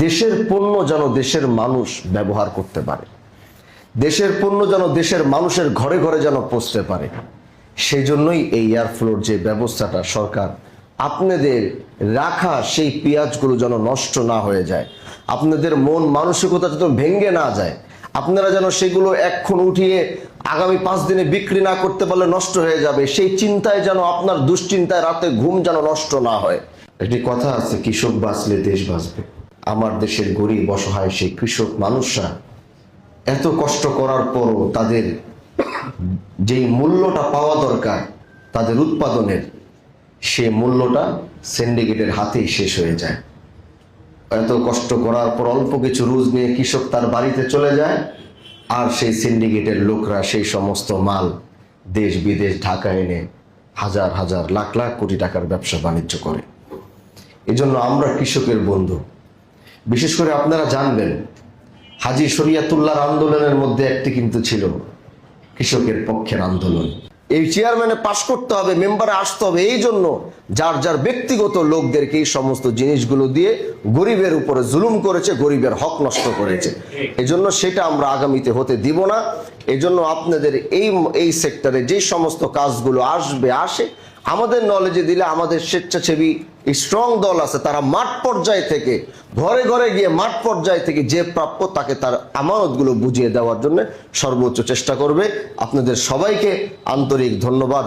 দেশের পণ্য যেন দেশের মানুষ ব্যবহার করতে পারে, দেশের পণ্য যেন দেশের মানুষের ঘরে ঘরে যেন পৌঁছতে পারে। সেই জন্যই এই এয়ারফ্লোর যে ব্যবস্থাটা সরকার আপনাদের রাখা, সেই পেঁয়াজগুলো যেন নষ্ট না হয়ে যায়, আপনাদের মন মানসিকতা যেন ভেঙে না যায়, আপনারা যেন সেগুলো এক্ষণ উঠিয়ে আগামী 5 দিনে বিক্রি না করতে পারলে নষ্ট হয়ে যাবে, সেই চিন্তায় যেন আপনার দুশ্চিন্তায় রাতে ঘুম যেন নষ্ট না হয়। একটি কথা আছে, কৃষক বাঁচলে দেশ বাঁচবে। আমার দেশের গরিব অসহায় সেই কৃষক মানুষরা এত কষ্ট করার পরও তাদের যেই মূল্যটা পাওয়া দরকার তাদের উৎপাদনের, সে মূল্যটা সিন্ডিকেটের হাতেই শেষ হয়ে যায়। এত কষ্ট করার পর অল্প কিছু রুজ নিয়ে কৃষক তার বাড়িতে চলে যায়, আর সেই সিন্ডিকেটের লোকরা সেই সমস্ত মাল দেশ বিদেশ ঢাকা এনে হাজার হাজার লাখ লাখ কোটি টাকার ব্যবসা বাণিজ্য করে। এজন্য আমরা কৃষকের বন্ধু। বিশেষ করে আপনারা জানবেন, হাজী শরিয়াতুল্লাহর আন্দোলনের মধ্যে একটি কিন্তু ছিল কৃষকের পক্ষের আন্দোলন। এই চেয়ারম্যানে পাশ করতে হবে, মেম্বারে আসতে হবে, এই জন্য যার যার ব্যক্তিগত লোকদেরকে এই সমস্ত জিনিসগুলো দিয়ে গরিবের উপরে জুলুম করেছে, গরিবের হক নষ্ট করেছে। এজন্য সেটা আমরা আগামীতে হতে দিব না। এজন্য আপনাদের এই সেক্টরে যে সমস্ত কাজগুলো আসে আমাদের নলেজে দিলে, আমাদের স্বেচ্ছাসেবী স্ট্রং দল আছে, তারা মাঠ পর্যায়ে থেকে ঘরে ঘরে গিয়ে মাঠ পর্যায়ে থেকে যে প্রাপ্য তাকে তার আমানতগুলো বুঝিয়ে দেওয়ার জন্য সর্বোচ্চ চেষ্টা করবে। আপনাদের সবাইকে আন্তরিক ধন্যবাদ।